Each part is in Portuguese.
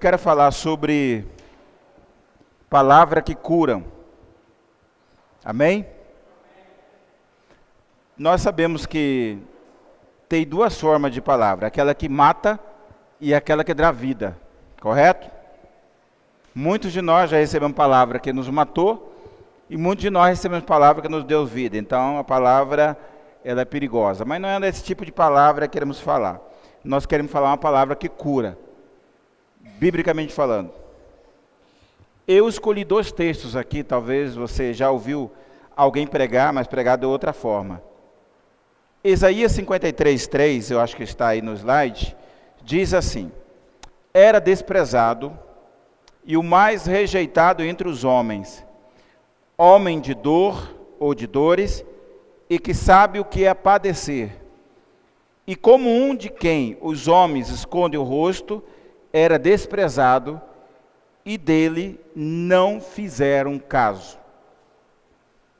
quero falar sobre palavra que cura. Amém? Nós sabemos que tem duas formas de palavra, aquela que mata e aquela que dá vida, correto? Muitos de nós já recebemos palavra que nos matou e muitos de nós recebemos palavra que nos deu vida. Então a palavra ela é perigosa, mas não é desse tipo de palavra que queremos falar. Nós queremos falar uma palavra que cura, biblicamente falando. Eu escolhi dois textos aqui, talvez você já ouviu alguém pregar, mas pregar de outra forma. Isaías 53:3, eu acho que está aí no slide, diz assim: era desprezado e o mais rejeitado entre os homens, homem de dor ou de dores, e que sabe o que é padecer. E como um de quem os homens escondem o rosto, era desprezado, e dele não fizeram caso.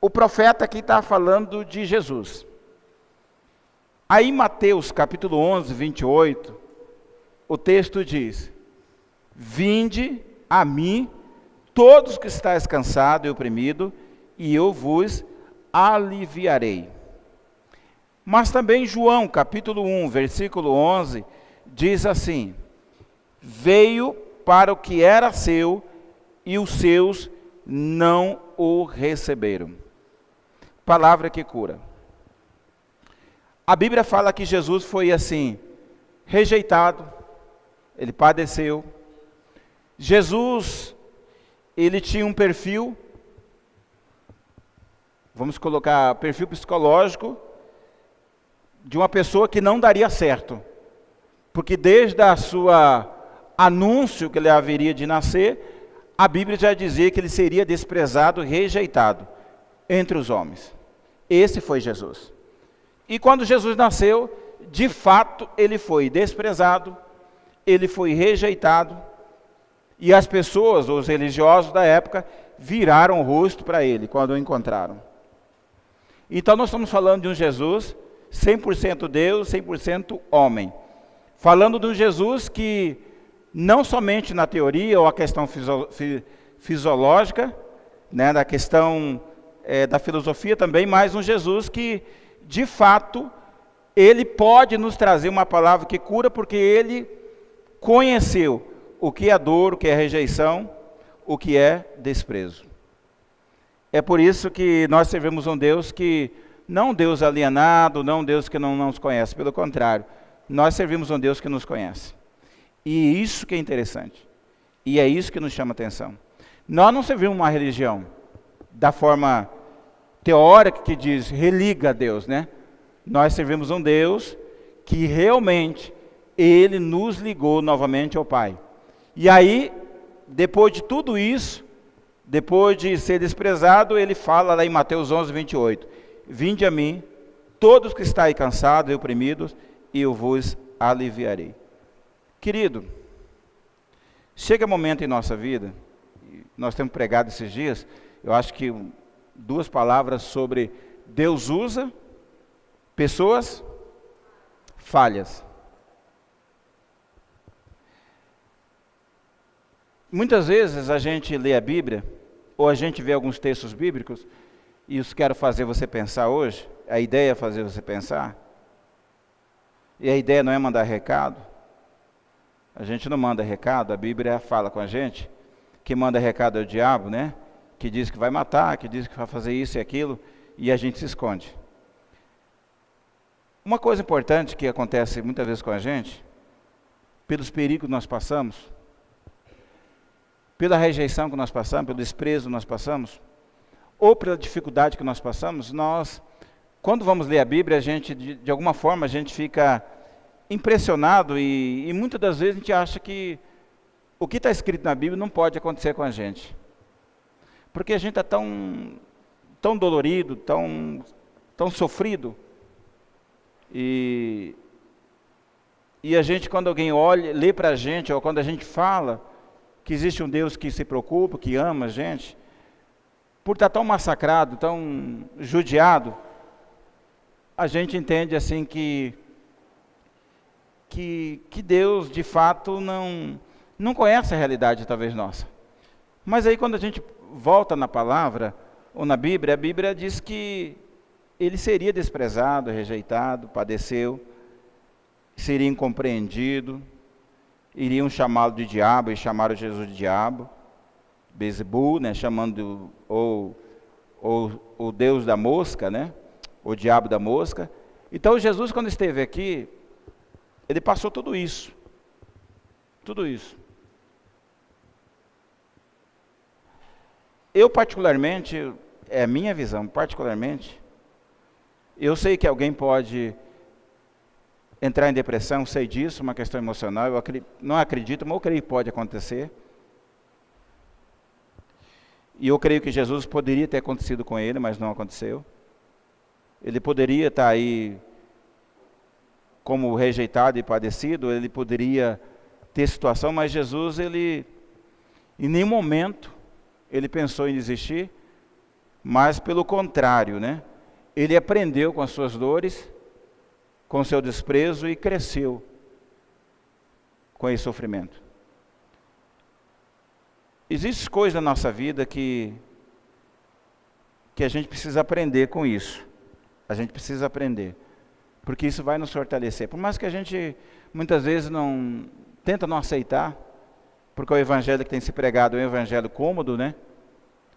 O profeta aqui está falando de Jesus. Aí em Mateus capítulo 11, 28, o texto diz: vinde a mim, todos que estáis cansados e oprimidos, e eu vos aliviarei. Mas também João capítulo 1, versículo 11, diz assim: veio para o que era seu, e os seus não o receberam. Palavra que cura. A Bíblia fala que Jesus foi assim, rejeitado, ele padeceu. Jesus, ele tinha um perfil, vamos colocar perfil psicológico, de uma pessoa que não daria certo. Porque desde a sua anúncio que ele haveria de nascer, a Bíblia já dizia que ele seria desprezado, rejeitado entre os homens. Esse foi Jesus. E quando Jesus nasceu, de fato, ele foi desprezado, ele foi rejeitado, e as pessoas, os religiosos da época, viraram o rosto para ele quando o encontraram. Então nós estamos falando de um Jesus 100% Deus, 100% homem. Falando de um Jesus que, não somente na teoria ou a questão fisiológica, né, da questão da filosofia também, mas um Jesus que, de fato, ele pode nos trazer uma palavra que cura, porque ele conheceu o que é dor, o que é rejeição, o que é desprezo. É por isso que nós servimos um Deus que, não um Deus alienado, não um Deus que não nos conhece, pelo contrário, nós servimos um Deus que nos conhece. E isso que é interessante, e é isso que nos chama atenção. Nós não servimos uma religião da forma teórica que diz, religa a Deus, né? Nós servimos um Deus que realmente, ele nos ligou novamente ao Pai. E aí, depois de tudo isso, depois de ser desprezado, ele fala lá em Mateus 11, 28, vinde a mim, todos que estáis cansados e oprimidos, e eu vos aliviarei. Querido, chega um momento em nossa vida, nós temos pregado esses dias, eu acho que duas palavras sobre Deus usa pessoas falhas. Muitas vezes a gente lê a Bíblia, ou a gente vê alguns textos bíblicos, e isso quero fazer você pensar hoje, a ideia é fazer você pensar, e a ideia não é mandar recado, a gente não manda recado, a Bíblia fala com a gente, que manda recado é o diabo, né? Que diz que vai matar, que diz que vai fazer isso e aquilo, e a gente se esconde. Uma coisa importante que acontece muitas vezes com a gente, pelos perigos que nós passamos, pela rejeição que nós passamos, pelo desprezo que nós passamos, ou pela dificuldade que nós passamos, nós, quando vamos ler a Bíblia, a gente, de alguma forma, a gente fica impressionado e muitas das vezes a gente acha que o que está escrito na Bíblia não pode acontecer com a gente. Porque a gente está tão dolorido, tão sofrido, e a gente, quando alguém olha, lê para a gente, ou quando a gente fala que existe um Deus que se preocupa, que ama a gente, por estar tão massacrado, tão judiado, a gente entende assim que Deus de fato não não conhece a realidade talvez nossa. Mas aí quando a gente volta na palavra, ou na Bíblia, a Bíblia diz que ele seria desprezado, rejeitado, padeceu, seria incompreendido, iriam chamá-lo de diabo, e chamaram Jesus de diabo, Beelzebul, né, chamando o Deus da mosca, né, o diabo da mosca. Então Jesus, quando esteve aqui, ele passou tudo isso. Tudo isso. Eu particularmente, é a minha visão, particularmente, eu sei que alguém pode entrar em depressão, sei disso, uma questão emocional, eu não acredito, mas eu creio que pode acontecer. E eu creio que Jesus poderia ter acontecido com ele, mas não aconteceu. Ele poderia estar aí como rejeitado e padecido, ele poderia ter situação, mas Jesus, ele, em nenhum momento, ele pensou em desistir, mas pelo contrário, né? Ele aprendeu com as suas dores, com o seu desprezo e cresceu com esse sofrimento. Existem coisas na nossa vida que a gente precisa aprender com isso. A gente precisa aprender, porque isso vai nos fortalecer. Por mais que a gente, muitas vezes, tenta não aceitar, porque o evangelho que tem se pregado é um evangelho cômodo, né?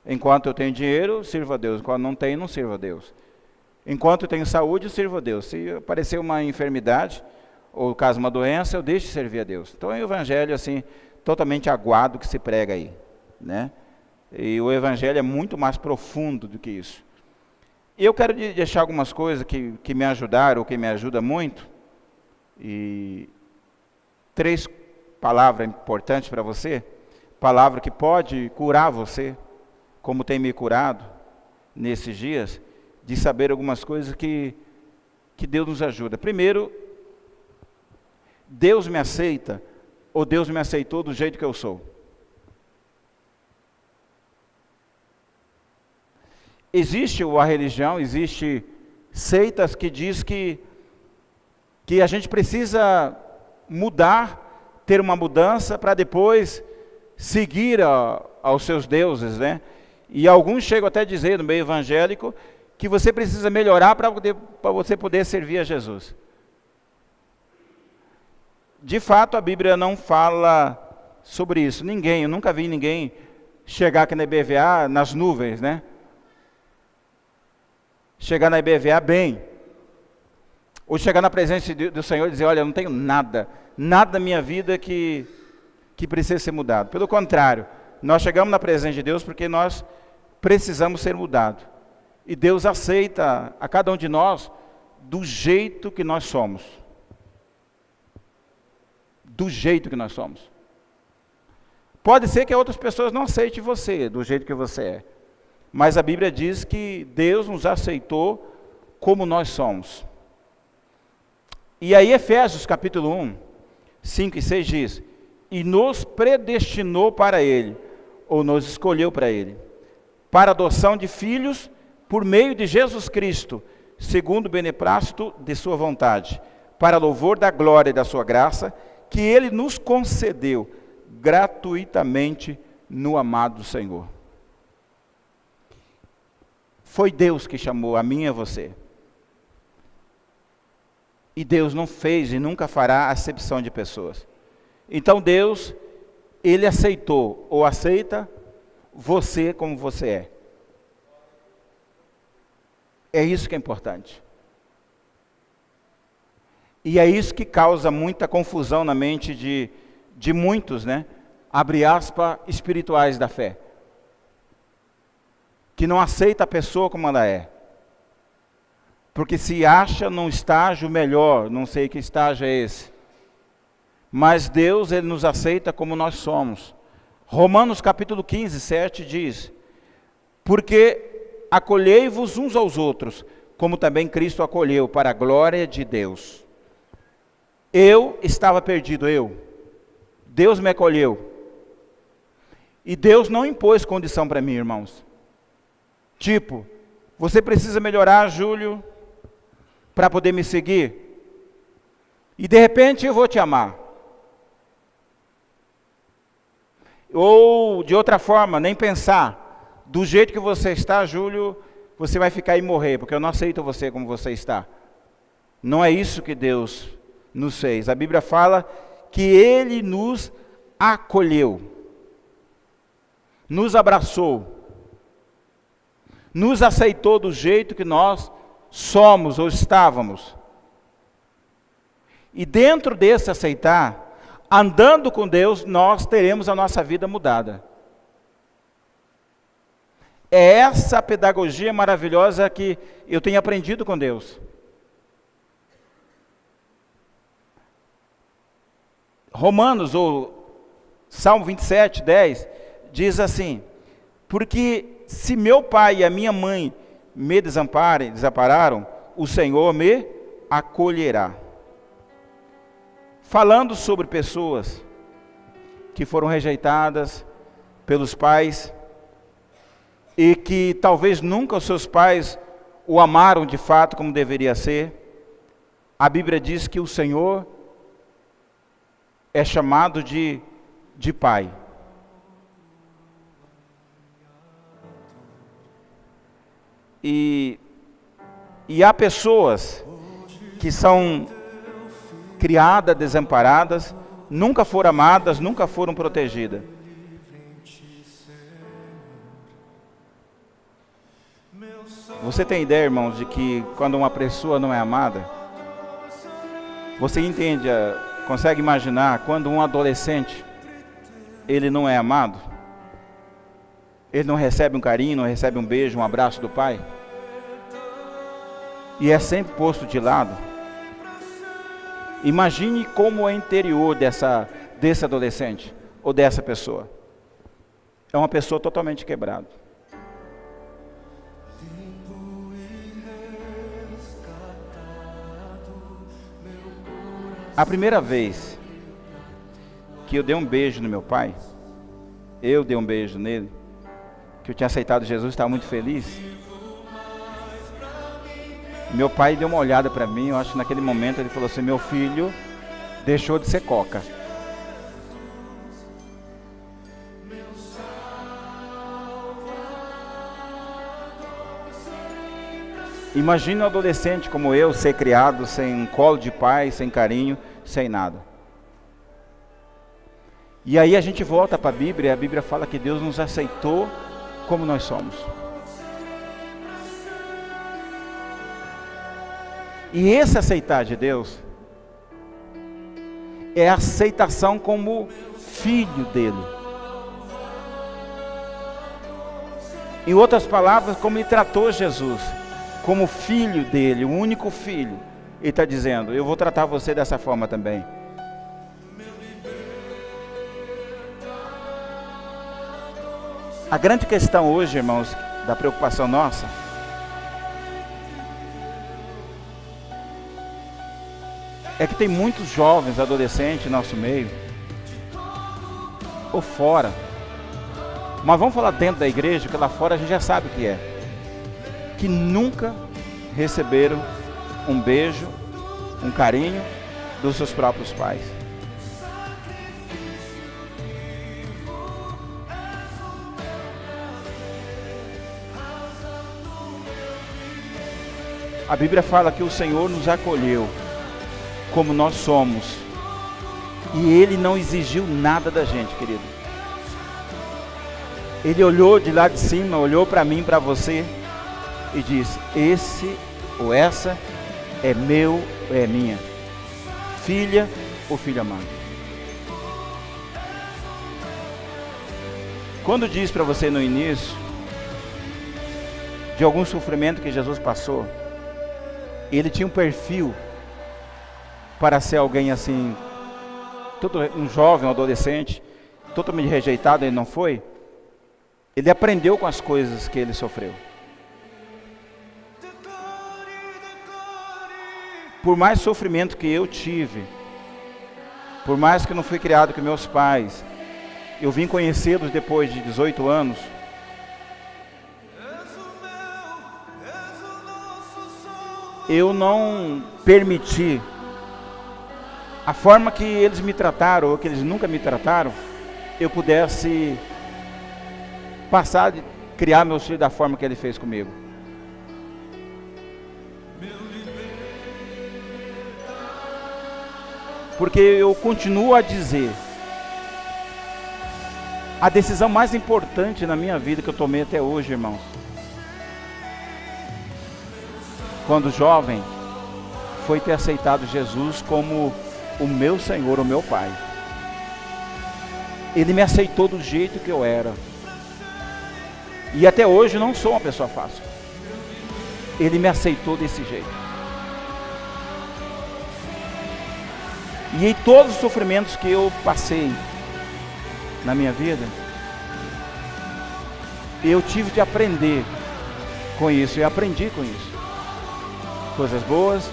Enquanto eu tenho dinheiro, sirvo a Deus. Enquanto não tenho, não sirvo a Deus. Enquanto eu tenho saúde, eu sirvo a Deus. Se aparecer uma enfermidade, ou caso uma doença, eu deixo de servir a Deus. Então é um evangelho assim, totalmente aguado que se prega aí, né? E o evangelho é muito mais profundo do que isso. E eu quero deixar algumas coisas que me ajudaram, ou que me ajudam muito. E 3 palavras importantes para você. Palavra que pode curar você, como tem me curado nesses dias, de saber algumas coisas que Deus nos ajuda. Primeiro, Deus me aceita, ou Deus me aceitou do jeito que eu sou. Existe a religião, existe seitas que diz que a gente precisa mudar, ter uma mudança para depois seguir aos seus deuses, né? E alguns chegam até a dizer no meio evangélico que você precisa melhorar para você poder servir a Jesus. De fato, a Bíblia não fala sobre isso. Eu nunca vi ninguém chegar aqui na IBVA nas nuvens, né? Chegar na IBVA bem. Ou chegar na presença do Senhor e dizer, olha, eu não tenho nada da minha vida que precisa ser mudado. Pelo contrário, nós chegamos na presença de Deus porque nós precisamos ser mudados. E Deus aceita a cada um de nós do jeito que nós somos. Do jeito que nós somos. Pode ser que outras pessoas não aceitem você do jeito que você é. Mas a Bíblia diz que Deus nos aceitou como nós somos. E aí Efésios capítulo 1, 5 e 6 diz, e nos predestinou para Ele, ou nos escolheu para Ele, para a adoção de filhos por meio de Jesus Cristo, segundo o beneplácito de sua vontade, para louvor da glória e da sua graça, que Ele nos concedeu gratuitamente no amado Senhor. Foi Deus que chamou a mim e a você. E Deus não fez e nunca fará acepção de pessoas. Então Deus, Ele aceitou ou aceita você como você é. É isso que é importante. E é isso que causa muita confusão na mente de muitos, né? Abre aspas, espirituais da fé. Que não aceita a pessoa como ela é. Porque se acha num estágio melhor, não sei que estágio é esse. Mas Deus, Ele nos aceita como nós somos. Romanos capítulo 15, 7 diz, porque acolhei-vos uns aos outros, como também Cristo acolheu, para a glória de Deus. Eu estava perdido, Deus me acolheu. E Deus não impôs condição para mim, irmãos. Tipo, você precisa melhorar, Júlio, para poder me seguir. E de repente eu vou te amar. Ou de outra forma, nem pensar. Do jeito que você está, Júlio, você vai ficar e morrer, porque eu não aceito você como você está. Não é isso que Deus nos fez. A Bíblia fala que Ele nos acolheu, nos abraçou, nos aceitou do jeito que nós somos ou estávamos. E dentro desse aceitar, andando com Deus, nós teremos a nossa vida mudada. É essa pedagogia maravilhosa que eu tenho aprendido com Deus. Romanos, ou Salmo 27, 10, diz assim: porque se meu pai e a minha mãe me desampararam, o Senhor me acolherá. Falando sobre pessoas que foram rejeitadas pelos pais e que talvez nunca os seus pais o amaram de fato como deveria ser, a Bíblia diz que o Senhor é chamado de pai. E há pessoas que são criadas, desamparadas, nunca foram amadas, nunca foram protegidas. Você tem ideia, irmãos, de que quando uma pessoa não é amada, você entende, consegue imaginar quando um adolescente, ele não é amado? Ele não recebe um carinho, não recebe um beijo, um abraço do pai? E é sempre posto de lado. Imagine como é o interior desse adolescente, ou dessa pessoa. É uma pessoa totalmente quebrada. A primeira vez que eu dei um beijo no meu pai, eu dei um beijo nele, que eu tinha aceitado Jesus, estava muito feliz. Meu pai deu uma olhada para mim, eu acho que naquele momento ele falou assim: meu filho deixou de ser coca. Imagina um adolescente como eu ser criado sem um colo de pai, sem carinho, sem nada. E aí a gente volta para a Bíblia, e a Bíblia fala que Deus nos aceitou como nós somos. E esse aceitar de Deus é a aceitação como filho dele. Em outras palavras, como ele tratou Jesus, como filho dele, o único filho. Ele está dizendo: eu vou tratar você dessa forma também. A grande questão hoje, irmãos, da preocupação nossa, é que tem muitos jovens, adolescentes em nosso meio, ou fora, mas vamos falar dentro da igreja, que lá fora a gente já sabe o que é, que nunca receberam um beijo, um carinho dos seus próprios pais. A Bíblia fala que o Senhor nos acolheu como nós somos, e Ele não exigiu nada da gente, querido. Ele olhou de lá de cima, olhou para mim, para você, e disse: esse ou essa é meu, é minha filha ou filho amado. Quando diz para você no início de algum sofrimento que Jesus passou, ele tinha um perfil para ser alguém assim, um jovem, um adolescente, totalmente rejeitado. Ele não foi. Ele aprendeu com as coisas que ele sofreu. Por mais sofrimento que eu tive, por mais que eu não fui criado com meus pais, eu vim conhecê-los depois de 18 anos. Eu não permiti a forma que eles me trataram, ou que eles nunca me trataram, eu pudesse passar de criar meus filhos da forma que Ele fez comigo. Porque eu continuo a dizer, a decisão mais importante na minha vida que eu tomei até hoje, irmãos, quando jovem, foi ter aceitado Jesus como o meu Senhor, o meu Pai. Ele me aceitou do jeito que eu era. E até hoje eu não sou uma pessoa fácil. Ele me aceitou desse jeito. E em todos os sofrimentos que eu passei na minha vida, eu tive de aprender com isso. E aprendi com isso. Coisas boas,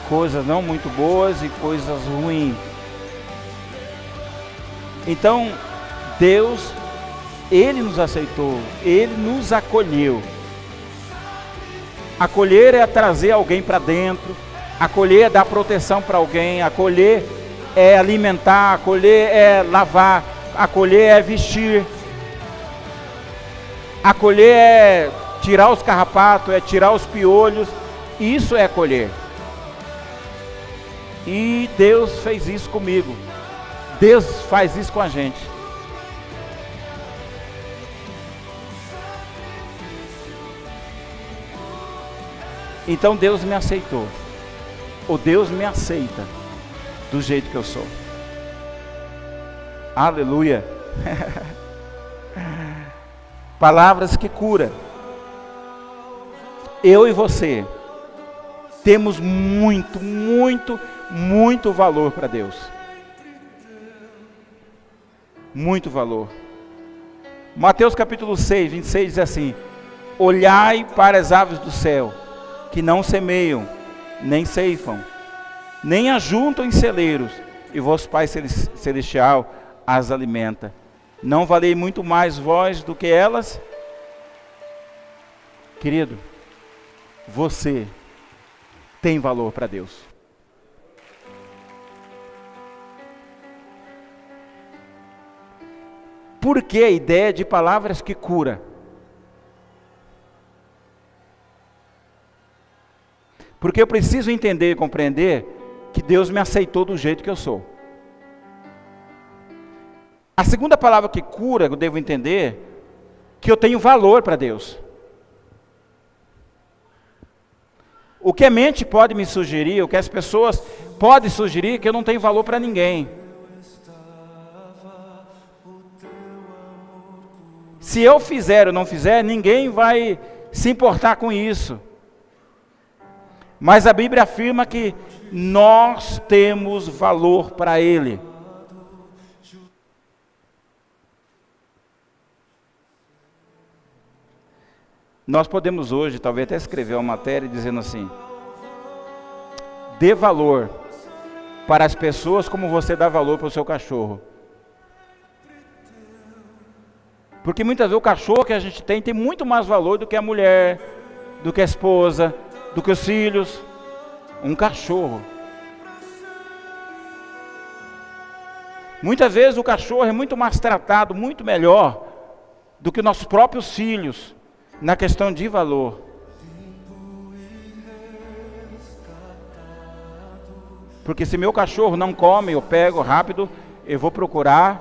coisas não muito boas e coisas ruins. Então, Deus, Ele nos aceitou, Ele nos acolheu. Acolher é trazer alguém para dentro, acolher é dar proteção para alguém, acolher é alimentar, acolher é lavar, acolher é vestir, acolher é tirar os carrapatos, é tirar os piolhos, isso é acolher. E Deus fez isso comigo, Deus faz isso com a gente. Então Deus me aceitou, ou Deus me aceita do jeito que eu sou. Aleluia. Palavras que curam. Eu e você temos muito valor para Deus. Muito valor. Mateus capítulo 6, 26 diz assim: olhai para as aves do céu, que não semeiam, nem ceifam, nem ajuntam em celeiros, e vosso Pai Celestial as alimenta. Não valei muito mais vós do que elas? Querido, você tem valor para Deus. Por que a ideia de palavras que cura? Porque eu preciso entender e compreender que Deus me aceitou do jeito que eu sou. A segunda palavra que cura, eu devo entender que eu tenho valor para Deus. O que a mente pode me sugerir, o que as pessoas podem sugerir, que eu não tenho valor para ninguém. Se eu fizer ou não fizer, ninguém vai se importar com isso. Mas a Bíblia afirma que nós temos valor para Ele. Nós podemos hoje, talvez até escrever uma matéria dizendo assim: dê valor para as pessoas como você dá valor para o seu cachorro. Porque muitas vezes o cachorro que a gente tem muito mais valor do que a mulher, do que a esposa, do que os filhos. Um cachorro. Muitas vezes o cachorro é muito mais tratado, muito melhor do que nossos próprios filhos, na questão de valor. Porque se meu cachorro não come, eu pego rápido, eu vou procurar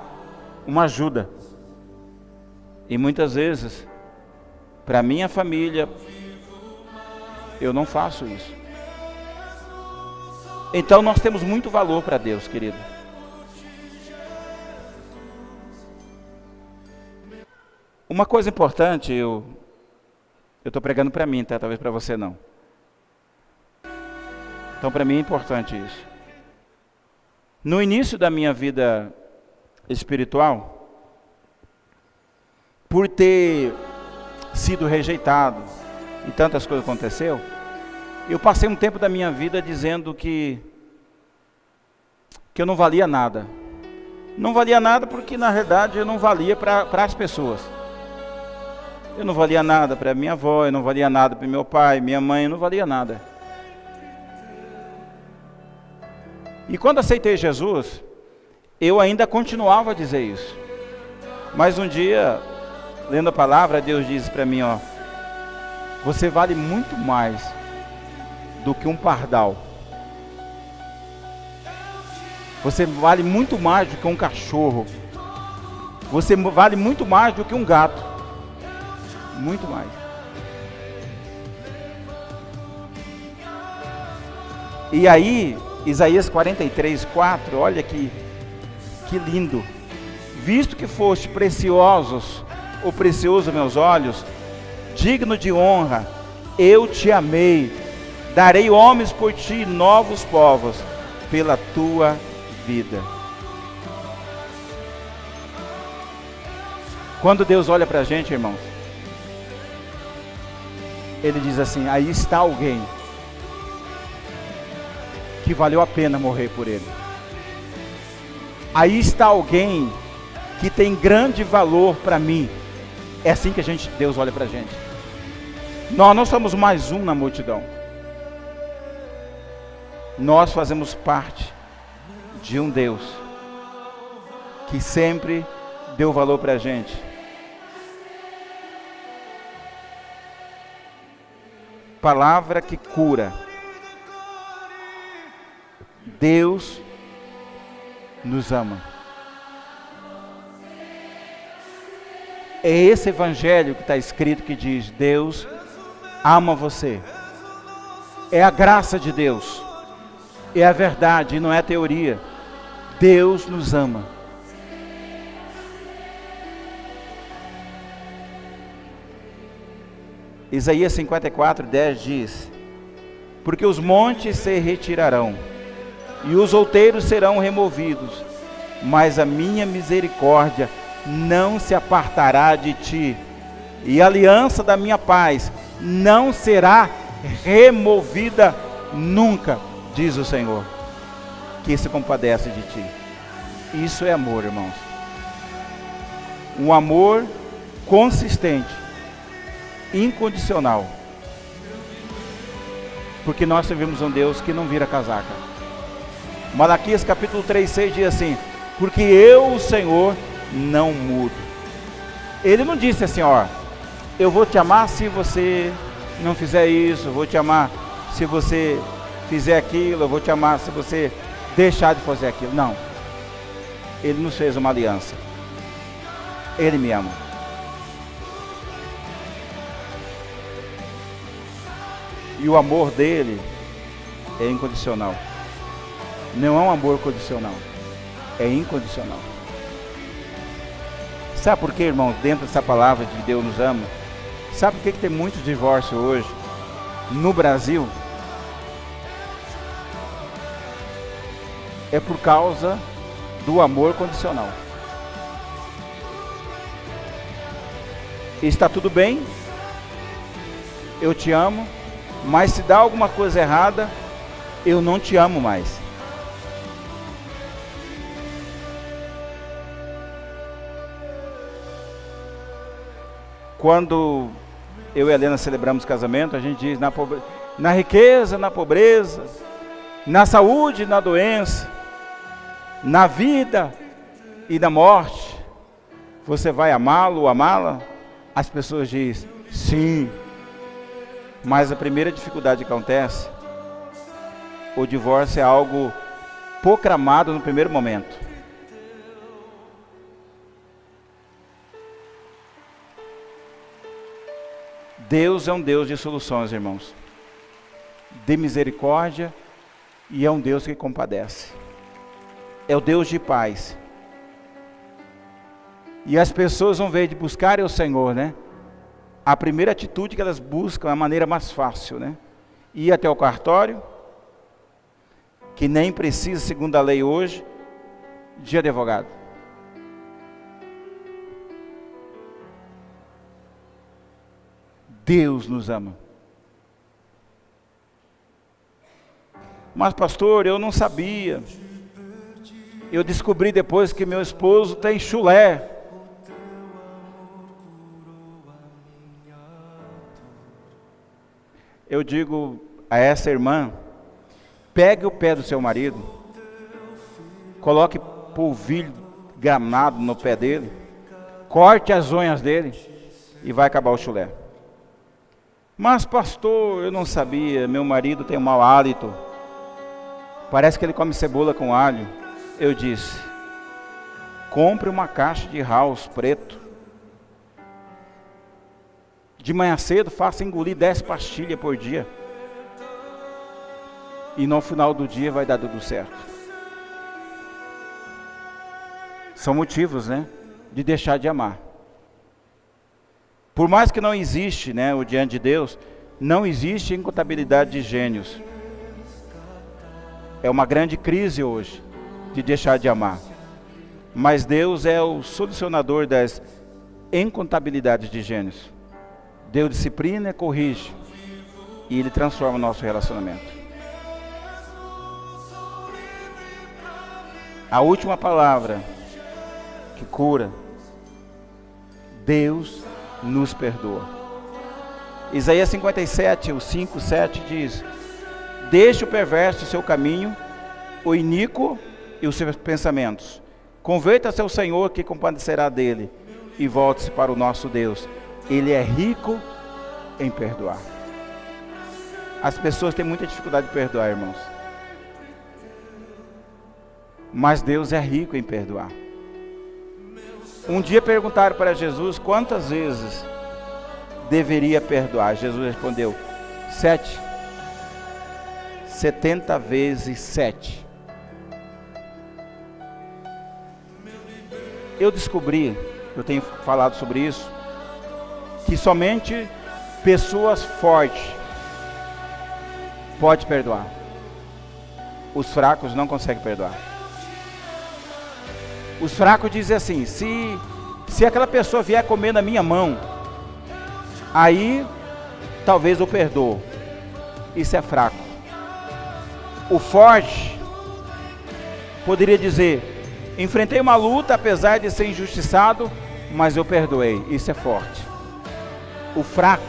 uma ajuda. E muitas vezes, para minha família, eu não faço isso. Então nós temos muito valor para Deus, querido. Uma coisa importante, eu estou pregando para mim, tá? Talvez para você não. Então para mim é importante isso. No início da minha vida espiritual, por ter sido rejeitado e tantas coisas aconteceu, eu passei um tempo da minha vida dizendo que eu não valia nada. Não valia nada porque na verdade eu não valia para as pessoas. Eu não valia nada para minha avó, eu não valia nada para meu pai, minha mãe, eu não valia nada. E quando aceitei Jesus, eu ainda continuava a dizer isso. Mas um dia, lendo a palavra, Deus diz para mim, ó, você vale muito mais do que um pardal. Você vale muito mais do que um cachorro. Você vale muito mais do que um gato. Muito mais. E aí, Isaías 43:4, olha que lindo. Visto que foste preciosos, ou precioso meus olhos, digno de honra, eu te amei. Darei homens por ti, novos povos, pela tua vida. Quando Deus olha para a gente, irmãos, Ele diz assim, aí está alguém que valeu a pena morrer por ele. Aí está alguém que tem grande valor para mim. É assim que Deus olha para a gente. Nós não somos mais um na multidão. Nós fazemos parte de um Deus que sempre deu valor para a gente. Palavra que cura. Deus nos ama. É esse evangelho que está escrito que diz, Deus ama você. É a graça de Deus. É a verdade, não é teoria. Deus nos ama. Isaías 54:10 diz, porque os montes se retirarão, e os outeiros serão removidos, mas a minha misericórdia não se apartará de ti, e a aliança da minha paz não será removida nunca, diz o Senhor, que se compadece de ti. Isso é amor, irmãos. Um amor consistente, incondicional. Porque nós servimos um Deus que não vira casaca. Malaquias capítulo 3:6 diz assim, porque eu, o Senhor, não mudo. Ele não disse assim, ó, eu vou te amar se você não fizer isso, eu vou te amar se você fizer aquilo, eu vou te amar se você deixar de fazer aquilo. Não. Ele nos fez uma aliança. Ele me ama. E o amor dele é incondicional. Não é um amor condicional. É incondicional. Sabe por quê, irmão? Dentro dessa palavra de Deus nos ama. Sabe por que tem muito divórcio hoje no Brasil? É por causa do amor condicional. Está tudo bem, eu te amo, mas se dá alguma coisa errada, eu não te amo mais. Quando eu e a Helena celebramos casamento, a gente diz na riqueza, na pobreza, na saúde, na doença, na vida e na morte, você vai amá-lo ou amá-la? As pessoas dizem, sim. Mas a primeira dificuldade que acontece, o divórcio é algo proclamado no primeiro momento. Deus é um Deus de soluções, irmãos. De misericórdia, e é um Deus que compadece. É o Deus de paz. E as pessoas vão ver de buscarem o Senhor, né? A primeira atitude que elas buscam é a maneira mais fácil, né? Ir até o cartório, que nem precisa, segundo a lei hoje, de advogado. Deus nos ama. Mas pastor, eu não sabia. Eu descobri depois que meu esposo tem chulé. Eu digo a essa irmã, pegue o pé do seu marido, coloque polvilho gramado no pé dele, corte as unhas dele e vai acabar o chulé. Mas pastor, eu não sabia, meu marido tem um mau hálito, parece que ele come cebola com alho. Eu disse, compre uma caixa de house preto, de manhã cedo faça engolir 10 pastilhas por dia, e no final do dia vai dar tudo certo. São motivos, né, de deixar de amar. Por mais que não existe, né, o diante de Deus, não existe incontabilidade de gênios. É uma grande crise hoje, de deixar de amar. Mas Deus é o solucionador das incontabilidades de gênios. Deus disciplina, corrige, e Ele transforma o nosso relacionamento. A última palavra que cura, Deus nos perdoa. Isaías 57, o 5, 7 diz, deixe o perverso o seu caminho, o iníquo e os seus pensamentos. Converta-se ao Senhor, que compadecerá dele, e volte-se para o nosso Deus. Ele é rico em perdoar. As pessoas têm muita dificuldade de perdoar, irmãos. Mas Deus é rico em perdoar. Um dia perguntaram para Jesus quantas vezes deveria perdoar. Jesus respondeu, 7. 70 vezes 7. Eu descobri, eu tenho falado sobre isso, que somente pessoas fortes podem perdoar. Os fracos não conseguem perdoar. Os fracos dizem assim, se aquela pessoa vier comer na minha mão, aí talvez eu perdoo. Isso é fraco. O forte poderia dizer, enfrentei uma luta apesar de ser injustiçado, mas eu perdoei. Isso é forte. O fraco,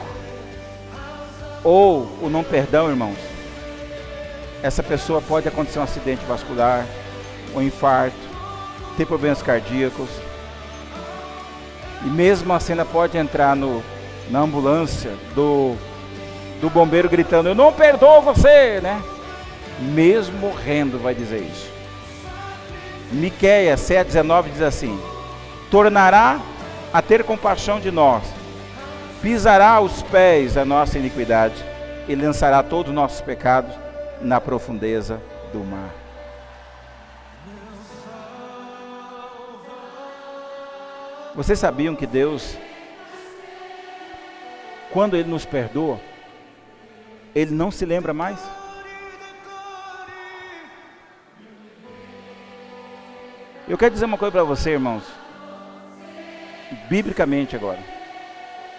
ou o não perdão, irmãos, essa pessoa pode acontecer um acidente vascular, um infarto, ter problemas cardíacos, e mesmo assim ela pode entrar na ambulância do bombeiro gritando, eu não perdoo você, né? Mesmo morrendo vai dizer isso. Miqueias 7,19 diz assim, tornará a ter compaixão de nós, pisará aos pés a nossa iniquidade e lançará todos os nossos pecados na profundeza do mar. Vocês sabiam que Deus, quando Ele nos perdoa, Ele não se lembra mais? Eu quero dizer uma coisa para você, irmãos, biblicamente agora,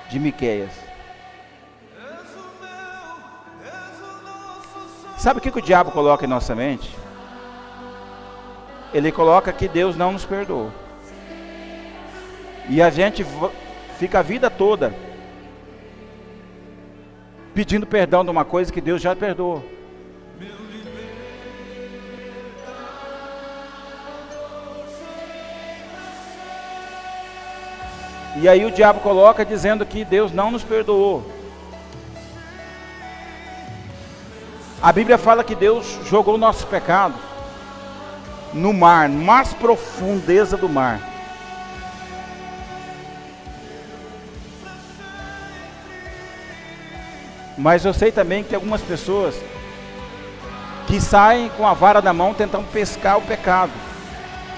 de Miqueias. Sabe o que o diabo coloca em nossa mente? Ele coloca que Deus não nos perdoou. E a gente fica a vida toda pedindo perdão de uma coisa que Deus já perdoou. E aí o diabo coloca dizendo que Deus não nos perdoou. A Bíblia fala que Deus jogou nossos pecados no mar, mais profundeza do mar. Mas eu sei também que tem algumas pessoas que saem com a vara na mão tentando pescar o pecado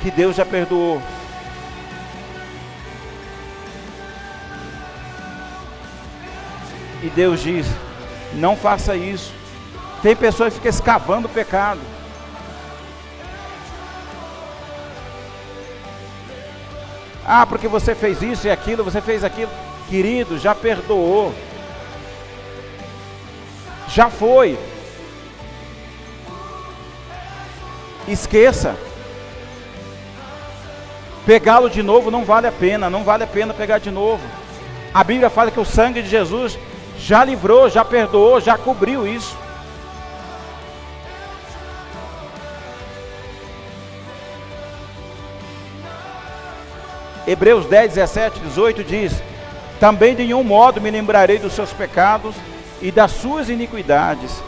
que Deus já perdoou. E Deus diz, não faça isso. Tem pessoas que ficam escavando o pecado. Ah, porque você fez isso e aquilo, você fez aquilo. Querido, já perdoou. Já foi. Esqueça. Pegá-lo de novo não vale a pena. Não vale a pena pegar de novo. A Bíblia fala que o sangue de Jesus já livrou, já perdoou, já cobriu isso. Hebreus 10, 17, 18 diz: também de nenhum modo me lembrarei dos seus pecados e das suas iniquidades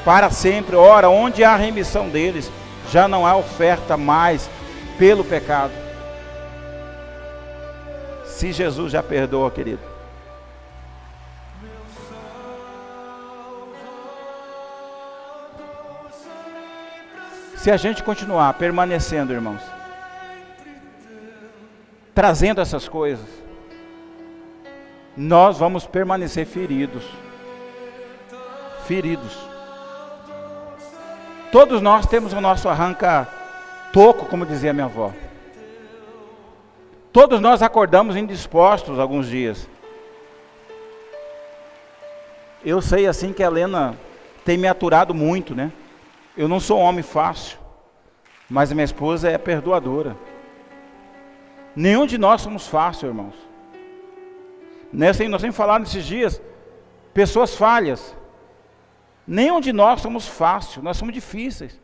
para sempre. Ora, onde há remissão deles, já não há oferta mais pelo pecado. Se Jesus já perdoa, querido, se a gente continuar permanecendo, irmãos, trazendo essas coisas, nós vamos permanecer feridos. Feridos. Todos nós temos o nosso arranca-toco, como dizia minha avó. Todos nós acordamos indispostos alguns dias. Eu sei assim que a Helena tem me aturado muito, né? Eu não sou um homem fácil, mas a minha esposa é perdoadora. Nenhum de nós somos fáceis, irmãos. Nós temos falado nesses dias, pessoas falhas. Nenhum de nós somos fáceis, nós somos difíceis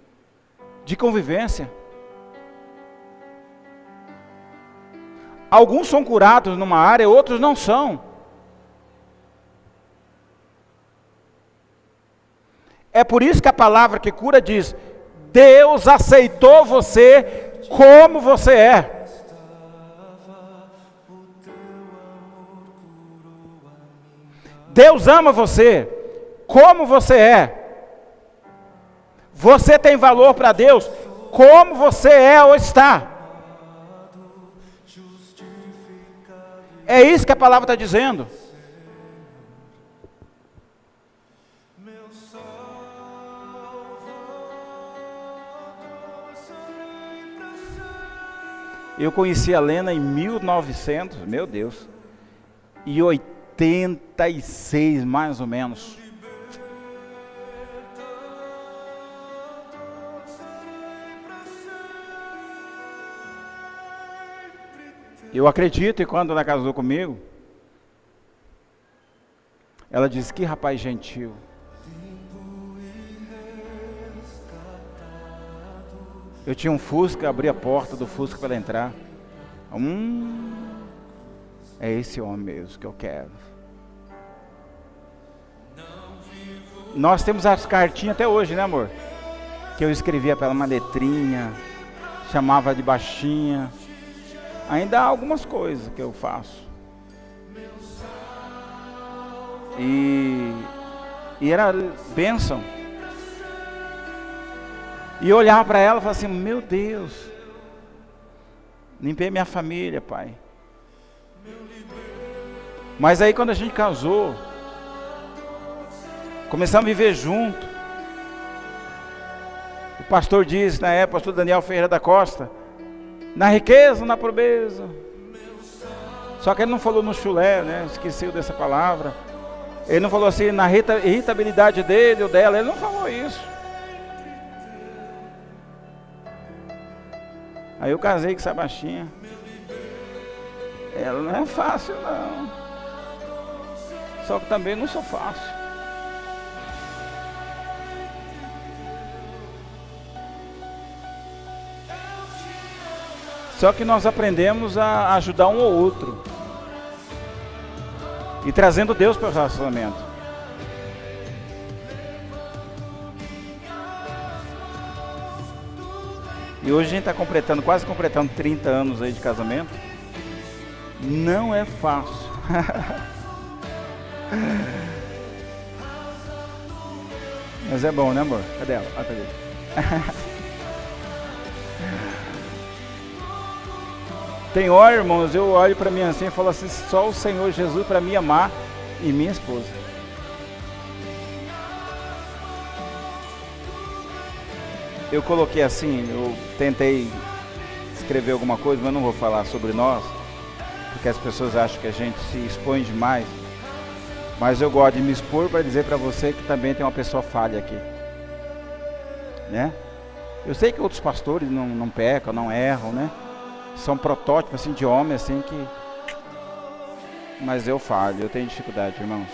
de convivência. Alguns são curados numa área, outros não são. É por isso que a palavra que cura diz: Deus aceitou você como você é. Deus ama você como você é. Você tem valor para Deus como você é ou está. É isso que a palavra está dizendo. Eu conheci a Helena em 1900, meu Deus, e 86 mais ou menos. Eu acredito, e quando ela casou comigo, ela disse: que rapaz gentil. Eu tinha um Fusca, abri a porta do Fusca para ela entrar. É esse homem mesmo que eu quero. Nós temos as cartinhas até hoje, né, amor? Que eu escrevia para ela uma letrinha, chamava de baixinha. Ainda há algumas coisas que eu faço. E era bênção. E eu olhava para ela e falava assim: meu Deus, limpei minha família, pai. Mas aí quando a gente casou, começamos a viver junto. O pastor disse na época, o pastor Daniel Ferreira da Costa: na riqueza, na pobreza. Só que ele não falou no chulé, né? Esqueceu dessa palavra. Ele não falou assim na irritabilidade dele ou dela. Ele não falou isso. Aí eu casei com essa baixinha. Ela não é fácil, não. Só que também não sou fácil. Só que nós aprendemos a ajudar um ou outro. E trazendo Deus para o relacionamento. E hoje a gente está quase completando 30 anos aí de casamento. Não é fácil. Mas é bom, né, amor? Cadê ela? Ah, cadê? Tem hora, irmãos, eu olho para mim assim e falo assim: só o Senhor Jesus para me amar e minha esposa. Eu coloquei assim, eu tentei escrever alguma coisa, mas não vou falar sobre nós, porque as pessoas acham que a gente se expõe demais. Mas eu gosto de me expor para dizer para você que também tem uma pessoa falha aqui, né? Eu sei que outros pastores não pecam, não erram, né? São protótipos assim, de homem assim que... Mas eu falho, eu tenho dificuldade, irmãos.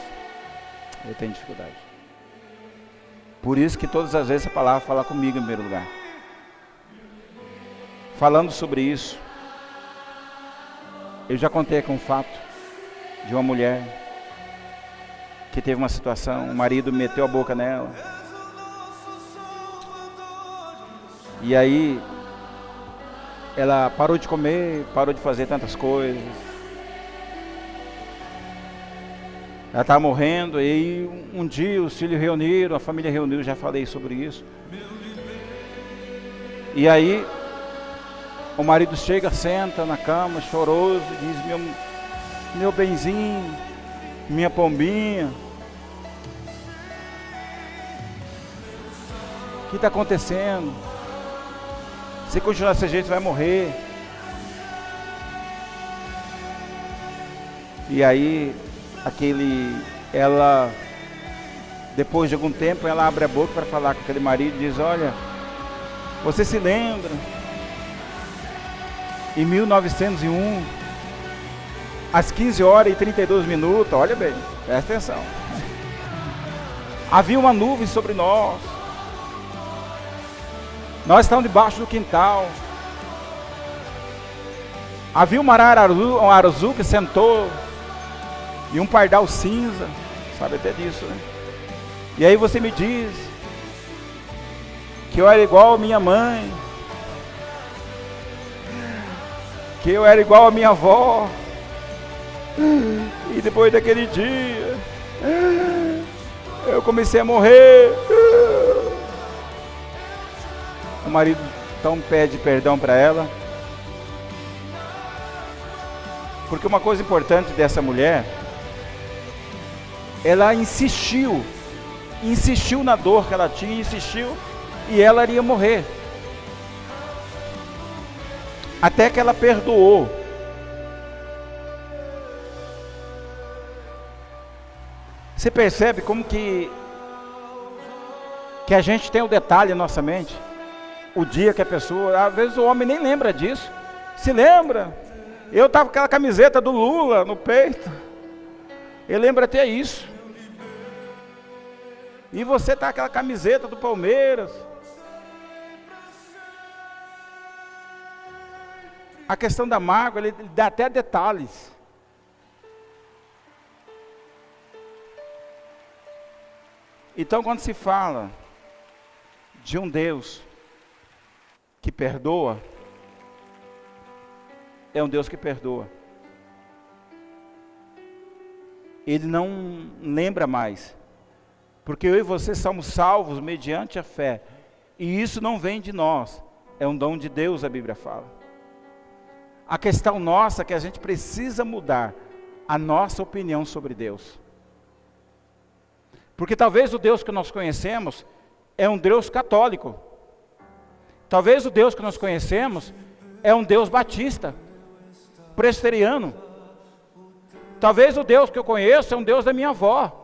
Eu tenho dificuldade. Por isso que todas as vezes a palavra fala comigo em primeiro lugar. Falando sobre isso. Eu já contei aqui um fato de uma mulher que teve uma situação, o marido meteu a boca nela. E aí, ela parou de comer, parou de fazer tantas coisas. Ela estava morrendo, e aí um dia os filhos reuniram, a família reuniu, já falei sobre isso. E aí, o marido chega, senta na cama, choroso, e diz, meu benzinho, minha pombinha, o que está acontecendo? Se continuar desse jeito, você vai morrer. E aí, ela, depois de algum tempo, ela abre a boca para falar com aquele marido e diz, olha, você se lembra, em 1901, às 15 horas e 32 minutos, olha bem, presta atenção, havia uma nuvem sobre nós estávamos debaixo do quintal, havia um arazu que sentou, e um pardal cinza, sabe até disso, né? E aí você me diz que eu era igual a minha mãe, que eu era igual a minha avó, e depois daquele dia eu comecei a morrer. O marido então pede perdão para ela, porque uma coisa importante dessa mulher, ela insistiu na dor que ela tinha, insistiu, e ela iria morrer, até que ela perdoou. Você percebe como que a gente tem o detalhe na nossa mente, o dia que a pessoa, às vezes o homem nem lembra disso, se lembra, eu estava com aquela camiseta do Lula no peito, ele lembra até isso, e você está com aquela camiseta do Palmeiras. A questão da mágoa, ele dá até detalhes. Então, quando se fala de um Deus que perdoa, é um Deus que perdoa. Ele não lembra mais, porque eu e você somos salvos mediante a fé, e isso não vem de nós, é um dom de Deus, a Bíblia fala. A questão nossa é que a gente precisa mudar a nossa opinião sobre Deus, porque talvez o Deus que nós conhecemos é um Deus católico, talvez o Deus que nós conhecemos é um Deus batista, presbiteriano, talvez o Deus que eu conheço é um Deus da minha avó.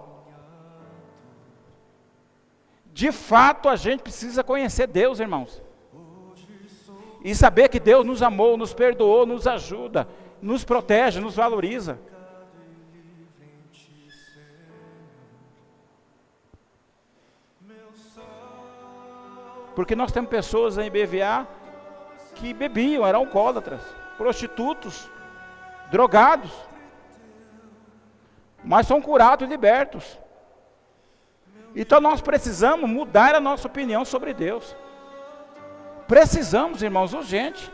De fato, a gente precisa conhecer Deus, irmãos, e saber que Deus nos amou, nos perdoou, nos ajuda, nos protege, nos valoriza. Porque nós temos pessoas em BVA que bebiam, eram alcoólatras, prostitutos, drogados, mas são curados e libertos. Então nós precisamos mudar a nossa opinião sobre Deus. Precisamos, irmãos, urgente.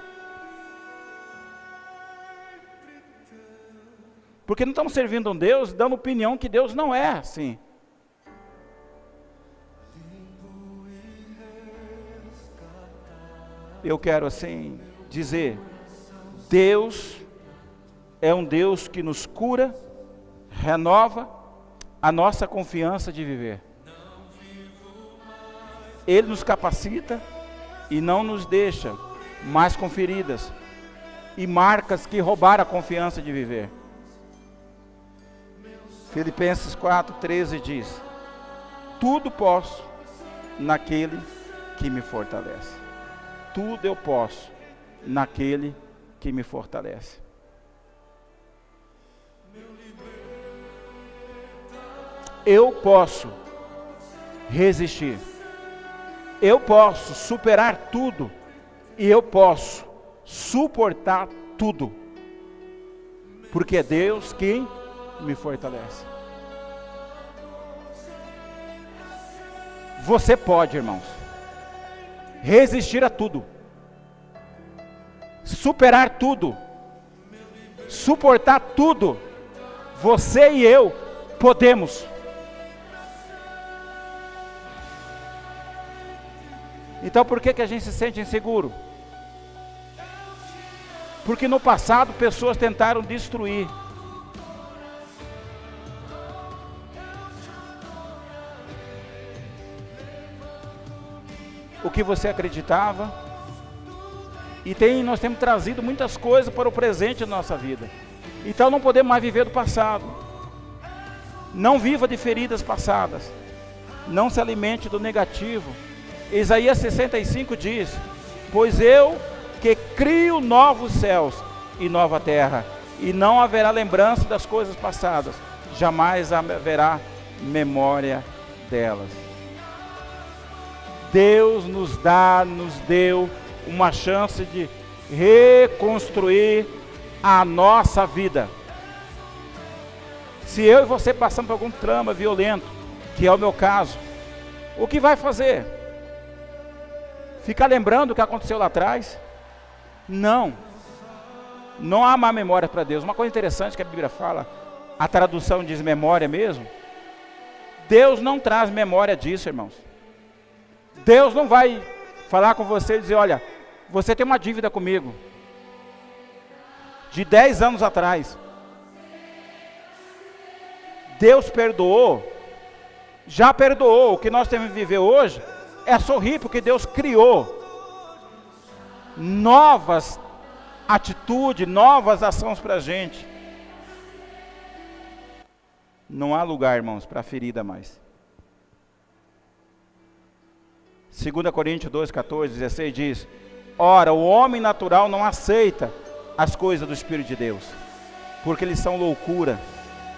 Porque não estamos servindo a um Deus dando opinião que Deus não é assim. Eu quero assim dizer, Deus é um Deus que nos cura, renova a nossa confiança de viver. Ele nos capacita e não nos deixa mais com feridas e marcas que roubaram a confiança de viver. Filipenses 4:13 diz, tudo posso naquele que me fortalece. Tudo eu posso naquele que me fortalece. Eu posso resistir. Eu posso superar tudo. E eu posso suportar tudo. porque é Deus quem me fortalece. Você pode, irmãos, resistir a tudo, superar tudo, suportar tudo. Você e eu podemos. Então por que a gente se sente inseguro? Porque no passado pessoas tentaram destruir. O que você acreditava. E nós temos trazido muitas coisas para o presente da nossa vida. Então não podemos mais viver do passado. Não viva de feridas passadas. Não se alimente do negativo. Isaías 65 diz: pois eu que crio novos céus e nova terra, e não haverá lembrança das coisas passadas, jamais haverá memória delas. Deus nos deu uma chance de reconstruir a nossa vida. Se eu e você passamos por algum trauma violento, que é o meu caso, o que vai fazer? Ficar lembrando o que aconteceu lá atrás? Não há má memória para Deus. Uma coisa interessante que a Bíblia fala, a tradução diz memória mesmo. Deus não traz memória disso, irmãos. Deus não vai falar com você e dizer: olha, você tem uma dívida comigo de 10 anos atrás. Deus perdoou, já perdoou. O que nós temos que viver hoje é sorrir, porque Deus criou novas atitudes, novas ações para a gente. Não há lugar, irmãos, para ferida mais. 2 Coríntios 2, 14, 16 diz: ora, o homem natural não aceita as coisas do Espírito de Deus, porque eles são loucura,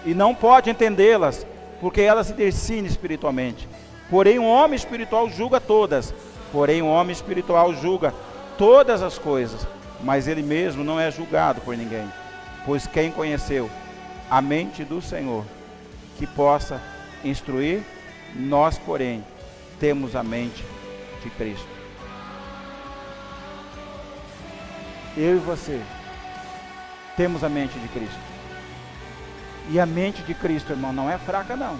e não pode entendê-las, porque elas se discernem espiritualmente. Porém, o homem espiritual julga todas. Porém, o homem espiritual julga todas as coisas, mas ele mesmo não é julgado por ninguém. Pois quem conheceu a mente do Senhor, que possa instruir? Nós, porém, temos a mente de Cristo. Eu e você temos a mente de Cristo. E a mente de Cristo, irmão, não é fraca, não.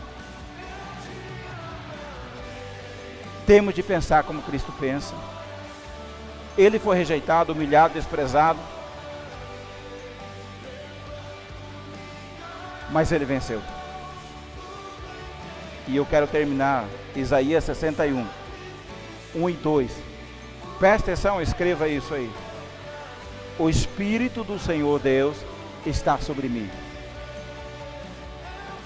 Temos de pensar como Cristo pensa. Ele foi rejeitado, humilhado, desprezado, mas ele venceu. E eu quero terminar Isaías 61, 1 e 2. Presta atenção, escreva isso aí. O Espírito do Senhor Deus está sobre mim,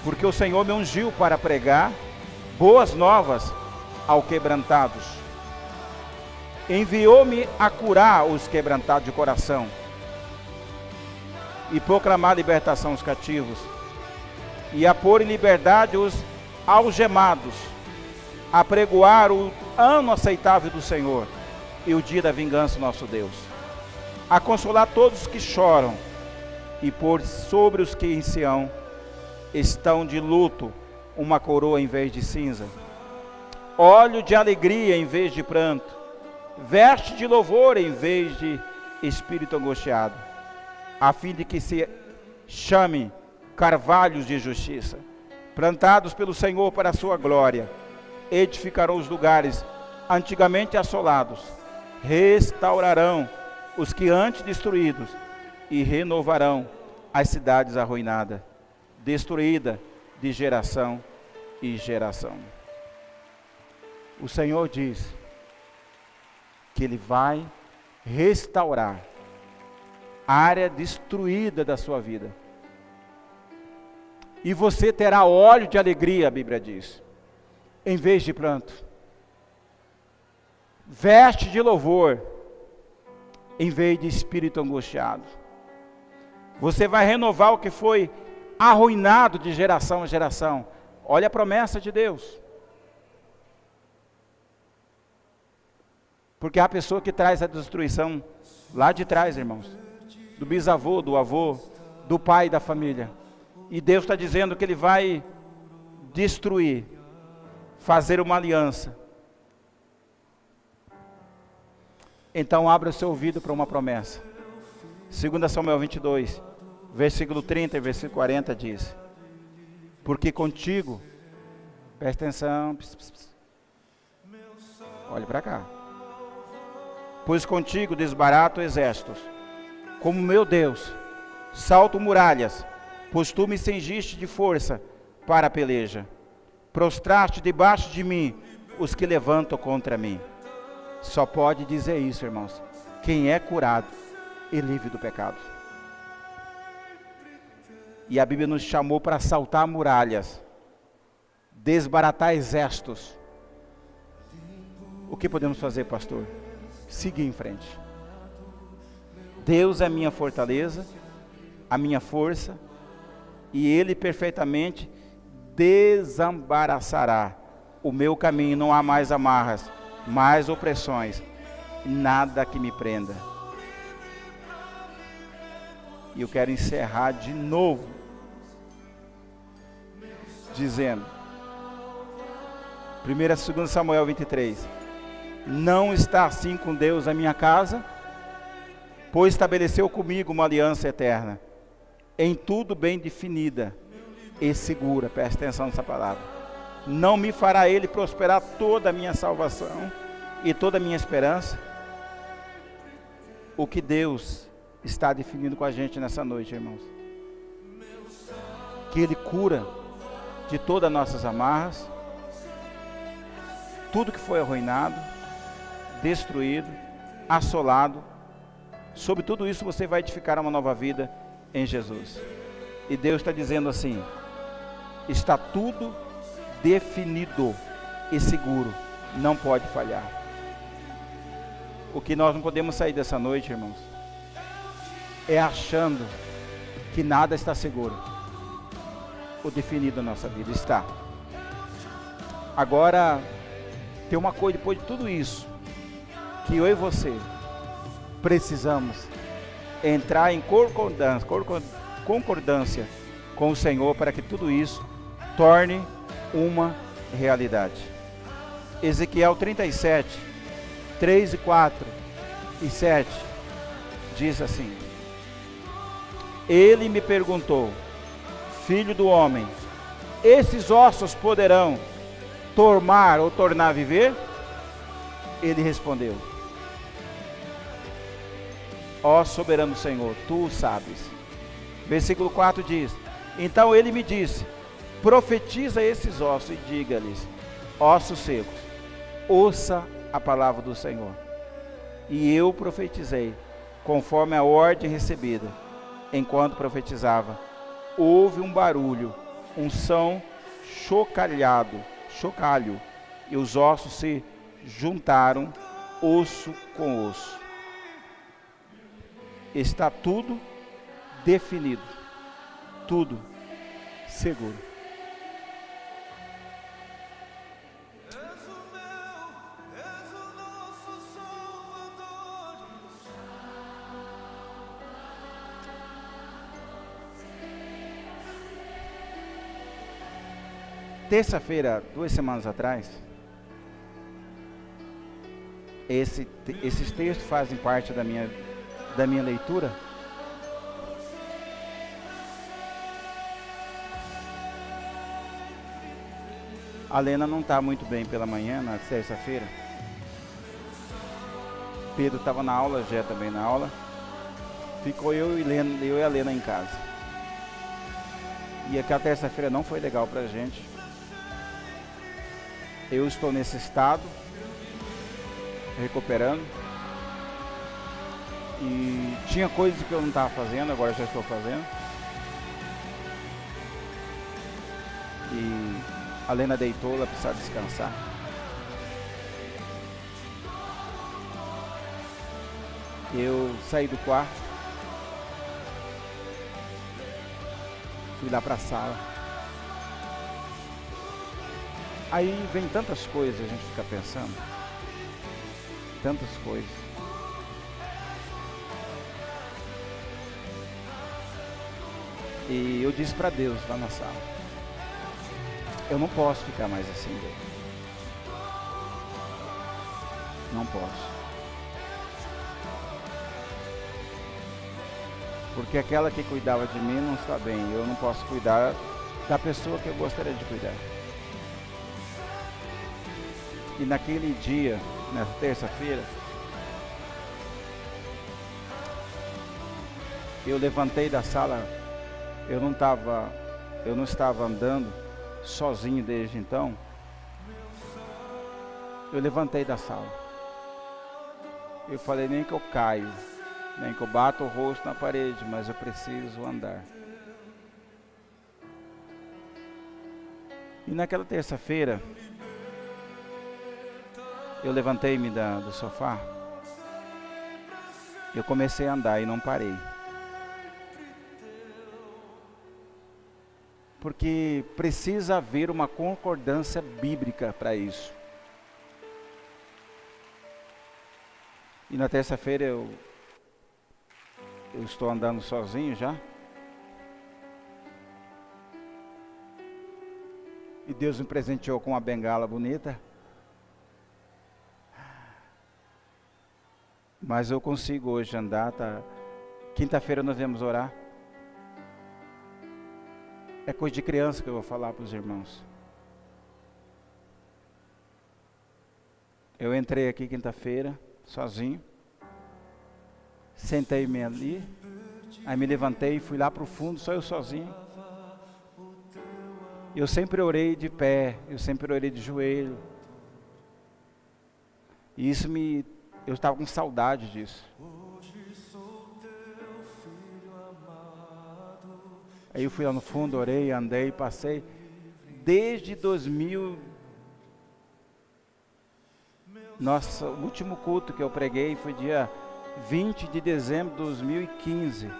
porque o Senhor me ungiu para pregar boas novas aos quebrantados. Enviou-me a curar os quebrantados de coração e proclamar libertação aos cativos, e a pôr em liberdade os algemados, a pregoar o ano aceitável do Senhor e o dia da vingança do nosso Deus, a consolar todos os que choram e pôr sobre os que em Sião estão de luto uma coroa em vez de cinza, óleo de alegria em vez de pranto, veste de louvor em vez de espírito angustiado, a fim de que se chame carvalhos de justiça, plantados pelo Senhor para a sua glória. Edificarão os lugares antigamente assolados, restaurarão os que antes destruídos, e renovarão as cidades arruinadas, destruídas de geração e geração. O Senhor diz que Ele vai restaurar a área destruída da sua vida. E você terá óleo de alegria, a Bíblia diz, em vez de pranto. Veste de louvor, em vez de espírito angustiado. Você vai renovar o que foi arruinado de geração a geração. Olha a promessa de Deus. Porque há pessoa que traz a destruição lá de trás, irmãos. Do bisavô, do avô, do pai da família. E Deus está dizendo que Ele vai destruir, fazer uma aliança. Então abra o seu ouvido para uma promessa. 2 Samuel 22, versículo 30 e versículo 40 diz: porque contigo, presta atenção, olhe para cá, pois contigo desbarato exércitos, como meu Deus, salto muralhas, pois tu me cingiste de força para a peleja, prostraste debaixo de mim os que levantam contra mim. Só pode dizer isso, irmãos, quem é curado e livre do pecado. E a Bíblia nos chamou para saltar muralhas, desbaratar exércitos. O que podemos fazer, pastor? Seguir em frente. Deus é a minha fortaleza, a minha força, e Ele perfeitamente desembaraçará o meu caminho. Não há mais amarras, mais opressões, nada que me prenda. E eu quero encerrar de novo, dizendo, 1 e 2 Samuel 23, não está assim com Deus a minha casa, pois estabeleceu comigo uma aliança eterna, em tudo bem definida e segura. Presta atenção nessa palavra. Não me fará Ele prosperar toda a minha salvação e toda a minha esperança? O que Deus está definindo com a gente nessa noite, irmãos? Que Ele cura de todas as nossas amarras, tudo que foi arruinado, destruído, assolado. Sobre tudo isso você vai edificar uma nova vida em Jesus. E Deus está dizendo assim: está tudo definido e seguro, não pode falhar. O que nós não podemos sair dessa noite, irmãos, é achando que nada está seguro. O definido na nossa vida está. Agora, tem uma coisa depois de tudo isso, que eu e você precisamos entrar em concordância com o Senhor, para que tudo isso torne uma realidade. Ezequiel 37, 3 e 4 e 7 diz assim: Ele me perguntou, filho do homem, esses ossos poderão tornar a viver? Ele respondeu: ó soberano Senhor, tu o sabes. Versículo 4 diz: então ele me disse, profetiza esses ossos e diga-lhes, ossos secos, ouça a palavra do Senhor. E eu profetizei, conforme a ordem recebida. Enquanto profetizava, houve um barulho, um som chocalho, e os ossos se juntaram, osso com osso. Está tudo definido, tudo seguro. Terça-feira, 2 semanas atrás, esses textos fazem parte da minha leitura. A Lena não está muito bem pela manhã, na terça-feira. Pedro estava na aula, Jé também na aula. Ficou eu e a Lena em casa. E aquela terça-feira não foi legal pra gente. Eu estou nesse estado, recuperando. E tinha coisas que eu não estava fazendo, agora já estou fazendo. E a Lena deitou, ela precisa descansar. Eu saí do quarto, fui lá para a sala. Aí vem tantas coisas, a gente fica pensando, tantas coisas. E eu disse para Deus lá na sala: eu não posso ficar mais assim, Deus. Não posso. Porque aquela que cuidava de mim não está bem. Eu não posso cuidar da pessoa que eu gostaria de cuidar. E naquele dia, nessa terça-feira, eu levantei da sala. Eu não estava andando sozinho desde então. Eu levantei da sala. Eu falei: nem que eu caio, nem que eu bato o rosto na parede, mas eu preciso andar. E naquela terça-feira, eu levantei-me do sofá. Eu comecei a andar e não parei. Porque precisa haver uma concordância bíblica para isso. E na terça-feira eu estou andando sozinho já. E Deus me presenteou com uma bengala bonita. Mas eu consigo hoje andar, tá? Quinta-feira nós vamos orar. É coisa de criança que eu vou falar para os irmãos. Eu entrei aqui quinta-feira, sozinho. Sentei-me ali. Aí me levantei e fui lá para o fundo, só eu sozinho. Eu sempre orei de pé, eu sempre orei de joelho. E isso eu estava com saudade disso. Aí eu fui lá no fundo, orei, andei, passei. Desde 2000... Nossa, o último culto que eu preguei foi dia 20 de dezembro de 2015.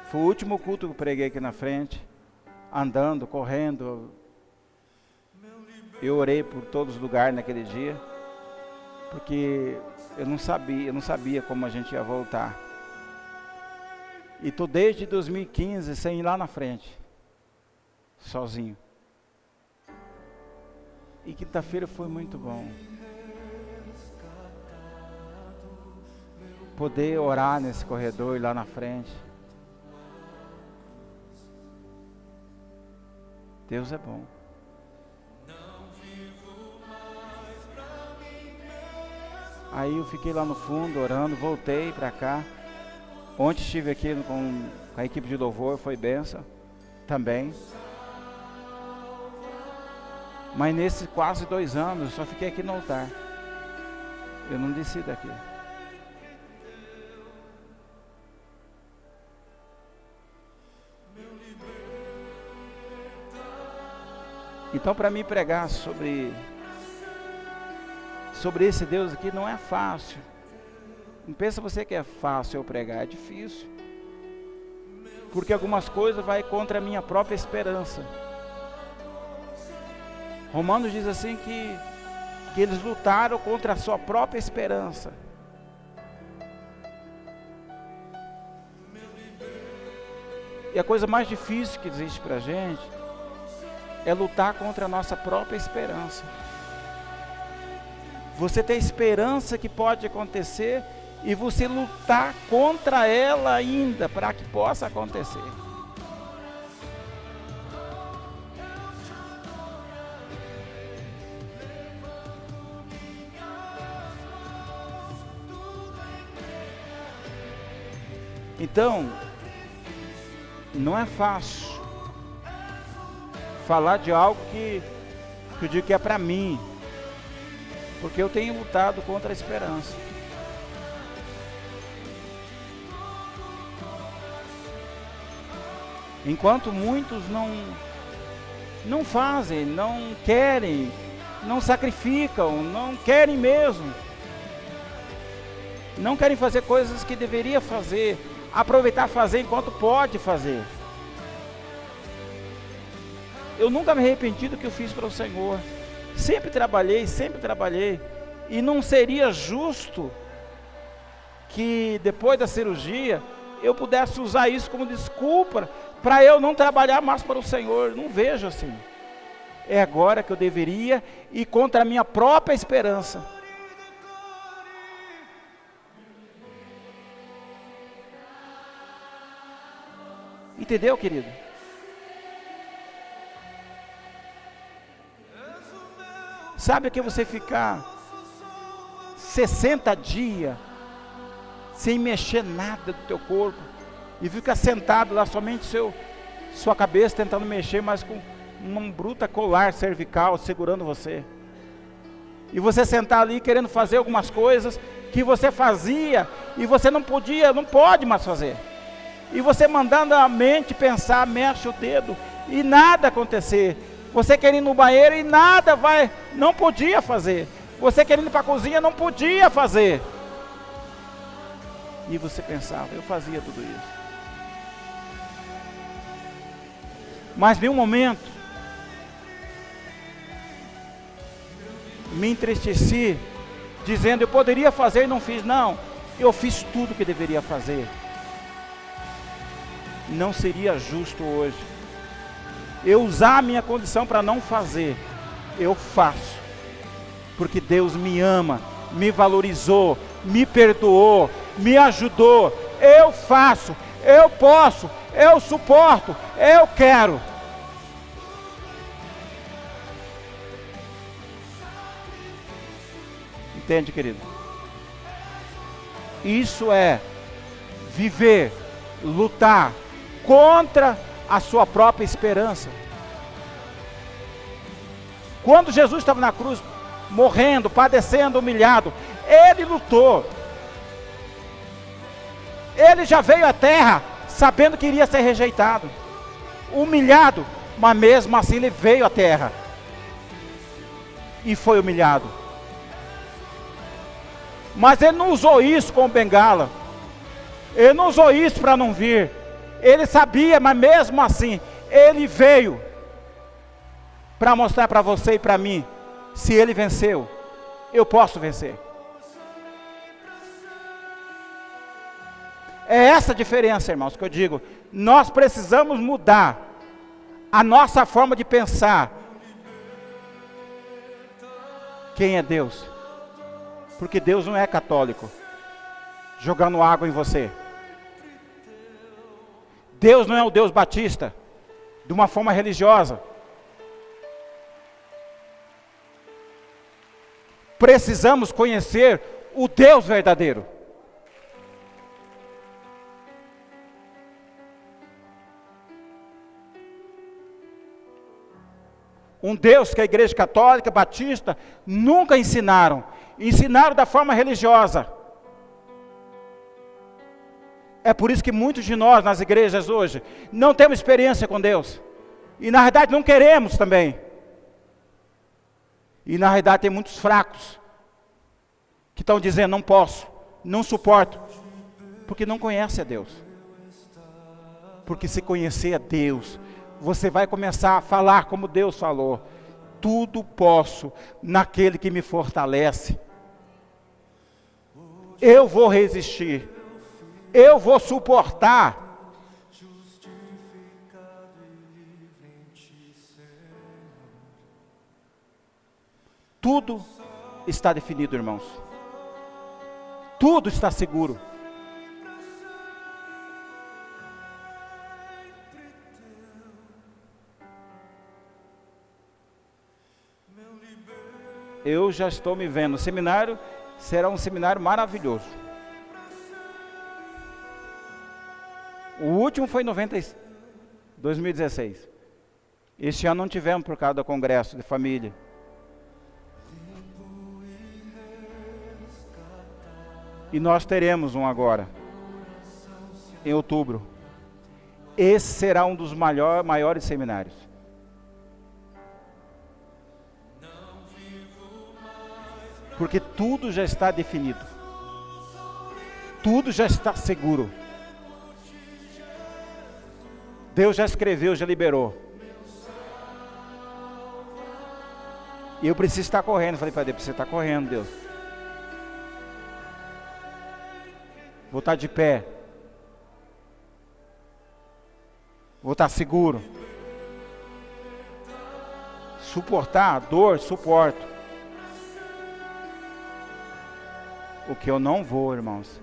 Foi o último culto que eu preguei aqui na frente. Andando, correndo. Eu orei por todos os lugares naquele dia. Porque eu não sabia como a gente ia voltar. E estou desde 2015 sem ir lá na frente, sozinho. E quinta-feira foi muito bom. Poder orar nesse corredor e lá na frente. Deus é bom. Aí eu fiquei lá no fundo orando, voltei para cá. Ontem estive aqui com a equipe de louvor, foi bênção também. Mas nesses quase 2 anos, eu só fiquei aqui no altar. Eu não desci daqui. Então, para mim pregar sobre esse Deus aqui não é fácil. Não pensa você que é fácil eu pregar, é difícil. Porque algumas coisas vai contra a minha própria esperança. Romanos diz assim que eles lutaram contra a sua própria esperança. E a coisa mais difícil que existe para a gente é lutar contra a nossa própria esperança. Você tem esperança que pode acontecer e você lutar contra ela ainda para que possa acontecer. Então, não é fácil falar de algo que eu digo que é para mim, porque eu tenho lutado contra a esperança. Enquanto muitos não fazem, não querem, não sacrificam, não querem mesmo. Não querem fazer coisas que deveria fazer, aproveitar fazer enquanto pode fazer. Eu nunca me arrependi do que eu fiz para o Senhor. Sempre trabalhei, e não seria justo que depois da cirurgia eu pudesse usar isso como desculpa para eu não trabalhar mais para o Senhor. Não vejo assim. É agora que eu deveria ir contra a minha própria esperança. Entendeu, querido? Sabe que você ficar 60 dias sem mexer nada do teu corpo e ficar sentado lá somente sua cabeça tentando mexer, mas com uma bruta colar cervical segurando você, e você sentar ali querendo fazer algumas coisas que você fazia e você não pode mais fazer, e você mandando a mente pensar, mexe o dedo e nada acontecer, você querendo ir no banheiro e não podia fazer, você querendo ir para a cozinha, não podia fazer, e você pensava, eu fazia tudo isso, mas em um momento me entristeci, dizendo, eu poderia fazer e não fiz. Não, eu fiz tudo o que deveria fazer. Não seria justo hoje eu usar a minha condição para não fazer. Eu faço, porque Deus me ama, me valorizou, me perdoou, me ajudou. Eu faço, eu posso, eu suporto, eu quero. Entende, querido? Isso é viver, lutar contra a sua própria esperança. Quando Jesus estava na cruz, morrendo, padecendo, humilhado, ele lutou. Ele já veio à terra sabendo que iria ser rejeitado, humilhado, mas mesmo assim ele veio à terra e foi humilhado. Mas ele não usou isso como bengala, ele não usou isso para não vir, ele sabia, mas mesmo assim, ele veio para mostrar para você e para mim, se ele venceu, eu posso vencer. É essa a diferença, irmãos, que eu digo, nós precisamos mudar a nossa forma de pensar. Quem é Deus? Porque Deus não é católico, jogando água em você. Deus não é o Deus batista, de uma forma religiosa. Precisamos conhecer o Deus verdadeiro. Um Deus que a igreja católica, batista, nunca ensinaram. Ensinaram da forma religiosa. É por isso que muitos de nós nas igrejas hoje não temos experiência com Deus. E na verdade não queremos também. E na verdade tem muitos fracos que estão dizendo não posso, não suporto, porque não conhece a Deus. Porque se conhecer a Deus, você vai começar a falar como Deus falou. Tudo posso naquele que me fortalece. Eu vou resistir. Eu vou suportar. Tudo está definido, irmãos. Tudo está seguro. Eu já estou me vendo. O seminário será um seminário maravilhoso. O último foi em 2016. Este ano não tivemos por causa do congresso de família. E nós teremos um agora, em outubro. Esse será um dos maiores seminários. Porque tudo já está definido. Tudo já está seguro. Deus já escreveu, já liberou. E eu preciso estar correndo. Falei para Deus, você está correndo, Deus. Vou estar de pé. Vou estar seguro. Suportar a dor, suporto. O que eu não vou, irmãos,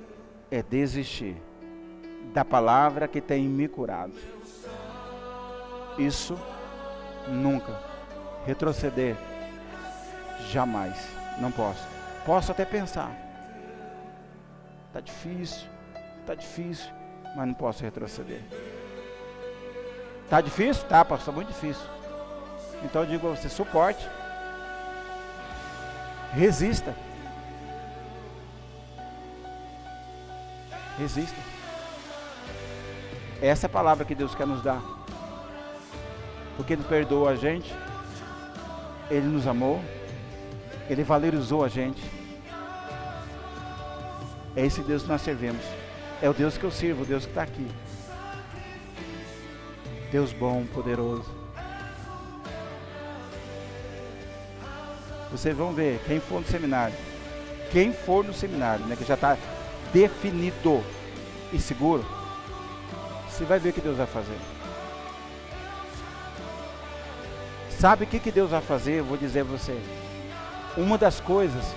é desistir da palavra que tem me curado. Isso nunca. Retroceder, jamais. Não posso. Posso até pensar. Está difícil, mas não posso retroceder. Está difícil? Tá, pastor, muito difícil. Então eu digo a você, suporte. Resista. Resista. Essa é a palavra que Deus quer nos dar. Porque Ele perdoou a gente. Ele nos amou. Ele valorizou a gente. É esse Deus que nós servimos. É o Deus que eu sirvo, o Deus que está aqui. Deus bom, poderoso. Vocês vão ver, quem for no seminário, né, que já está definido e seguro, você vai ver o que Deus vai fazer. Sabe o que Deus vai fazer? Eu vou dizer a você. Uma das coisas,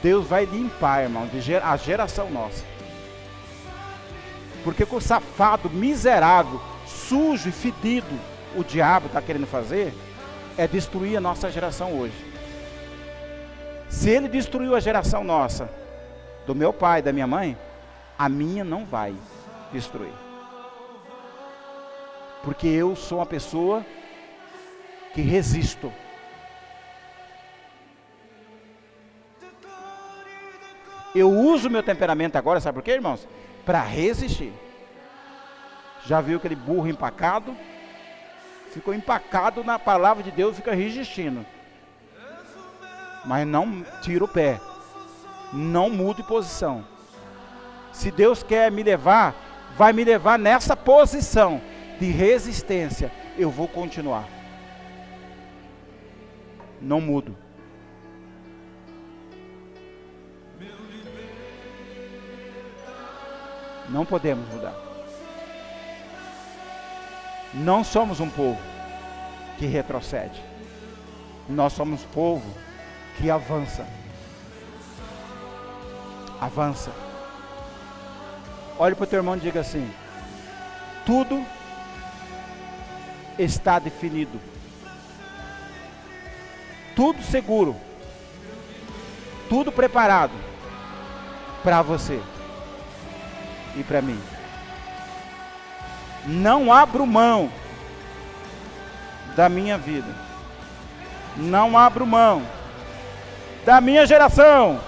Deus vai limpar, irmão, a geração nossa. Porque com o safado, miserável, sujo e fedido, o diabo está querendo fazer, é destruir a nossa geração hoje. Se ele destruiu a geração nossa, do meu pai, da minha mãe, a minha não vai destruir. Porque eu sou uma pessoa que resisto. Eu uso meu temperamento agora, sabe por quê, irmãos? Para resistir. Já viu aquele burro empacado? Ficou empacado na palavra de Deus, fica resistindo. Mas não tira o pé. Não muda de posição. Se Deus quer me levar, vai me levar nessa posição de resistência. Eu vou continuar. Não mudo. Não podemos mudar. Não somos um povo que retrocede. Nós somos um povo que avança. Avança. Olhe para o teu irmão e diga assim: tudo está definido. Tudo seguro. Tudo preparado para você e para mim. Não abro mão da minha vida. Não abro mão da minha geração.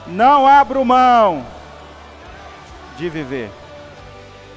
Não abro mão de viver.